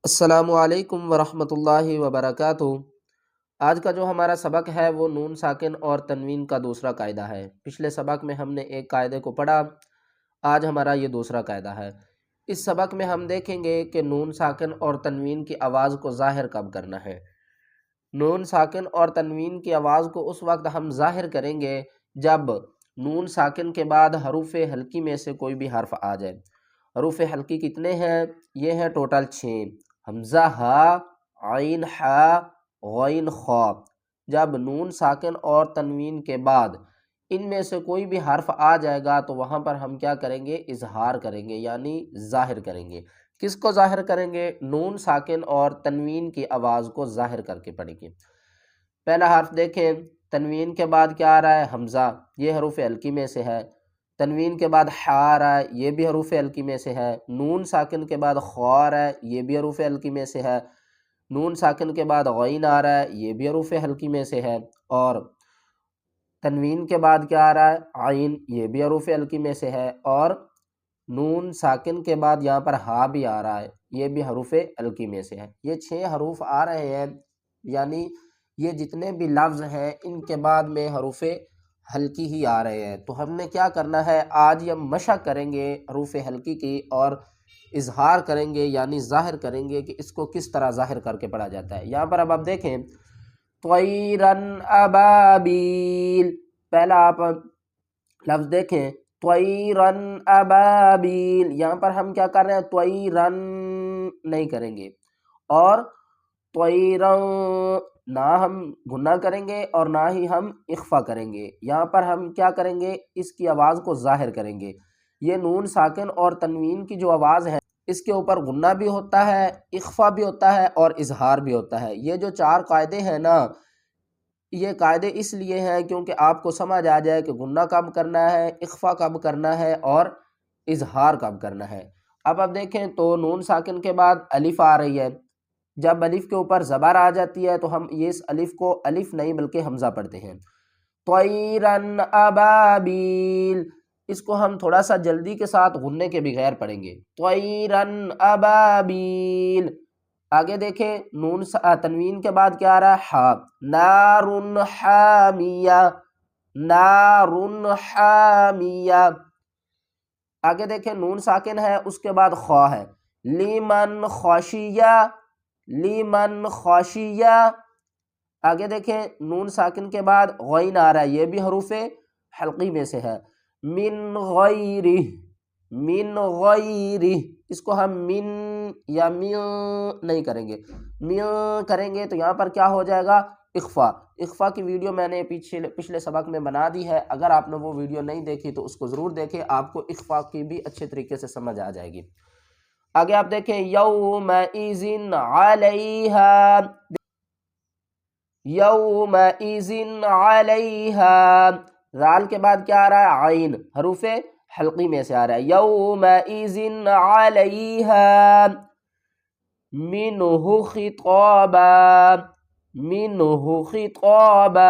السلام علیکم ورحمۃ اللہ وبرکاتہ۔ آج کا جو ہمارا سبق ہے وہ نون ساکن اور تنوین کا دوسرا قاعدہ ہے۔ پچھلے سبق میں ہم نے ایک قاعدے کو پڑھا، آج ہمارا یہ دوسرا قاعدہ ہے۔ اس سبق میں ہم دیکھیں گے کہ نون ساکن اور تنوین کی آواز کو ظاہر کب کرنا ہے۔ نون ساکن اور تنوین کی آواز کو اس وقت ہم ظاہر کریں گے جب نون ساکن کے بعد حروف حلقی میں سے کوئی بھی حرف آ جائے۔ حروف حلقی کتنے ہیں؟ یہ ہیں ٹوٹل 6: حمزہ، ہا، عین، حا، غین، خا۔ جب نون ساکن اور تنوین کے بعد ان میں سے کوئی بھی حرف آ جائے گا تو وہاں پر ہم کیا کریں گے؟ اظہار کریں گے، یعنی ظاہر کریں گے۔ کس کو ظاہر کریں گے؟ نون ساکن اور تنوین کی آواز کو ظاہر کر کے پڑھیں گے۔ پہلا حرف دیکھیں، تنوین کے بعد کیا آ رہا ہے؟ حمزہ، یہ حروف حلقی میں سے ہے۔ تنوین کے بعد حا آ رہا ہے، یہ بھی حروف حلقی میں سے ہے۔ نون ساکن کے بعد خا آ رہا ہے، یہ بھی حروف حلقی میں سے ہے۔ نون ساکن کے بعد غین آ رہا ہے، یہ بھی حروف حلقی میں سے ہے۔ اور تنوین کے بعد کیا آ رہا ہے؟ عین، یہ بھی حروف حلقی میں سے ہے۔ اور نون ساکن کے بعد یہاں پر ہا بھی آ رہا ہے، یہ بھی حروف حلقی میں سے ہے۔ یہ 6 حروف آ رہے ہیں، یعنی یہ جتنے بھی لفظ ہیں ان کے بعد میں حروف حلقی ہی آ رہے ہیں۔ تو ہم نے کیا کرنا ہے؟ آج یہ مشق کریں گے حروف حلقی کی اور اظہار کریں گے، یعنی ظاہر کریں گے کہ اس کو کس طرح ظاہر کر کے پڑھا جاتا ہے۔ یہاں پر اب آپ دیکھیں، طیرن ابابیل، پہلا آپ لفظ دیکھیں، طیرن ابابیل، یہاں پر ہم کیا کر رہے ہیں؟ طیرن نہیں کریں گے، اور طیرن نہ ہم گنہ کریں گے اور نہ ہی ہم اخفا کریں گے۔ یہاں پر ہم کیا کریں گے؟ اس کی آواز کو ظاہر کریں گے۔ یہ نون ساکن اور تنوین کی جو آواز ہے اس کے اوپر غنہ بھی ہوتا ہے، اخفا بھی ہوتا ہے اور اظہار بھی ہوتا ہے۔ یہ جو 4 قاعدے ہیں نا، یہ قاعدے اس لیے ہیں کیونکہ آپ کو سمجھ آ جائے کہ غنہ کب کرنا ہے، اخفا کب کرنا ہے اور اظہار کب کرنا ہے۔ اب آپ دیکھیں تو نون ساکن کے بعد الف آ رہی ہے۔ جب الف کے اوپر زبر آ جاتی ہے تو ہم اس الف کو الف نہیں بلکہ حمزہ پڑھتے ہیں۔ طیرن ابابیل، اس کو ہم تھوڑا سا جلدی کے ساتھ غنے کے بغیر پڑھیں گے۔ طیرن ابابیل۔ آگے دیکھیں، تنوین کے بعد کیا آ رہا ہے؟ ہا، نار حامیہ، نار حامیہ۔ آگے دیکھیں، نون ساکن ہے، اس کے بعد خا ہے، لیمن خاشیہ، لیمن خاشیہ۔ آگے دیکھیں، نون ساکن کے بعد غین آ رہا ہے، یہ بھی حروف حلقی میں سے ہے، من غیرہ، من غیرہ۔ اس کو ہم من یا من نہیں کریں گے، من کریں گے تو یہاں پر کیا ہو جائے گا؟ اخفا۔ اخفا کی ویڈیو میں نے پچھلے سبق میں بنا دی ہے، اگر آپ نے وہ ویڈیو نہیں دیکھی تو اس کو ضرور دیکھیں، آپ کو اخفا کی بھی اچھے طریقے سے سمجھ آ جائے گی۔ آگے آپ دیکھیں، یومئذ علیہا، یومئذ علیہا، رال کے بعد کیا آ رہا ہے؟ عین، حروف حلقی میں سے آ رہا ہے، یومئذ علیہا منہ خطابا، منہ خطابا۔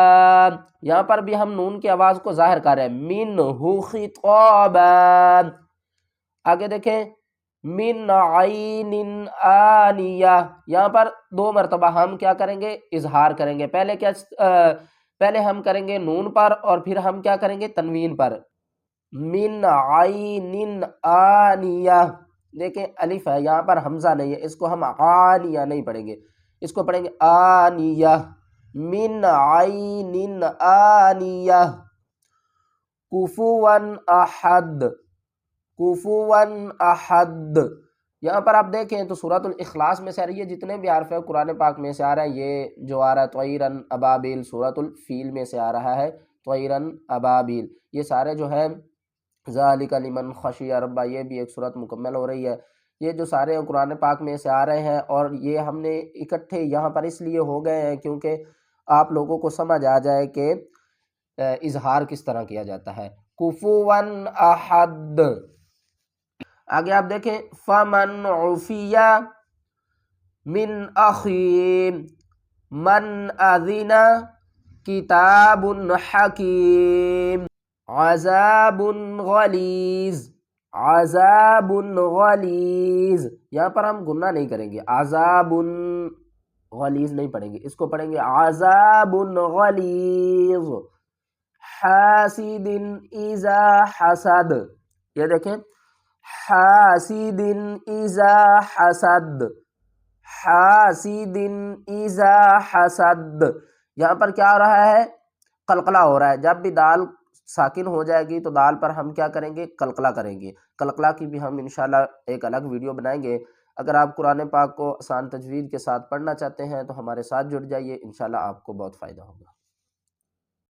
یہاں پر بھی ہم نون کی آواز کو ظاہر کر رہے ہیں، منہ خطابا۔ آگے دیکھیں، من عین آنیہ، یہاں پر 2 مرتبہ ہم کیا کریں گے؟ اظہار کریں گے۔ پہلے ہم کریں گے نون پر اور پھر ہم کیا کریں گے؟ تنوین پر، من عین آنیہ۔ دیکھیں الف ہے، یہاں پر حمزہ نہیں ہے، اس کو ہم آنیہ نہیں پڑھیں گے، اس کو پڑھیں گے آنیہ، من عین آنیہ۔ کفوا احد، کفوا احد۔ یہاں پر آپ دیکھیں تو سورۃ الاخلاص میں سے آ رہی ہے، جتنے بھی حرف ہیں قرآن پاک میں سے آ رہا ہے۔ یہ جو آ رہا ہے طیرن ابابیل، سورۃ الفیل میں سے آ رہا ہے طیرن ابابیل۔ یہ سارے جو ہے ذالک لمن خشی ربہ، یہ بھی ایک سورت مکمل ہو رہی ہے۔ یہ جو سارے قرآن پاک میں سے آ رہے ہیں، اور یہ ہم نے اکٹھے یہاں پر اس لیے ہو گئے ہیں کیونکہ آپ لوگوں کو سمجھ آ جائے کہ اظہار کس طرح کیا جاتا ہے۔ کفوا احد۔ آگے آپ دیکھیں، فمن عفی من اخی من اذن کتاب حکیم عذاب غلیظ، عذاب غلیظ، یہاں پر ہم گنہ نہیں کریں گے، عذاب غلیظ نہیں پڑھیں گے، اس کو پڑھیں گے عذاب غلیظ۔ حاسد اذا حسد، یہ دیکھیں حاسد اذا حسد، حاسد اذا حسد، یہاں پر کیا ہو رہا ہے؟ قلقلہ ہو رہا ہے۔ جب بھی دال ساکن ہو جائے گی تو دال پر ہم کیا کریں گے؟ قلقلہ کریں گے۔ قلقلہ کی بھی ہم انشاءاللہ ایک الگ ویڈیو بنائیں گے۔ اگر آپ قرآن پاک کو آسان تجوید کے ساتھ پڑھنا چاہتے ہیں تو ہمارے ساتھ جڑ جائیے، انشاءاللہ آپ کو بہت فائدہ ہوگا۔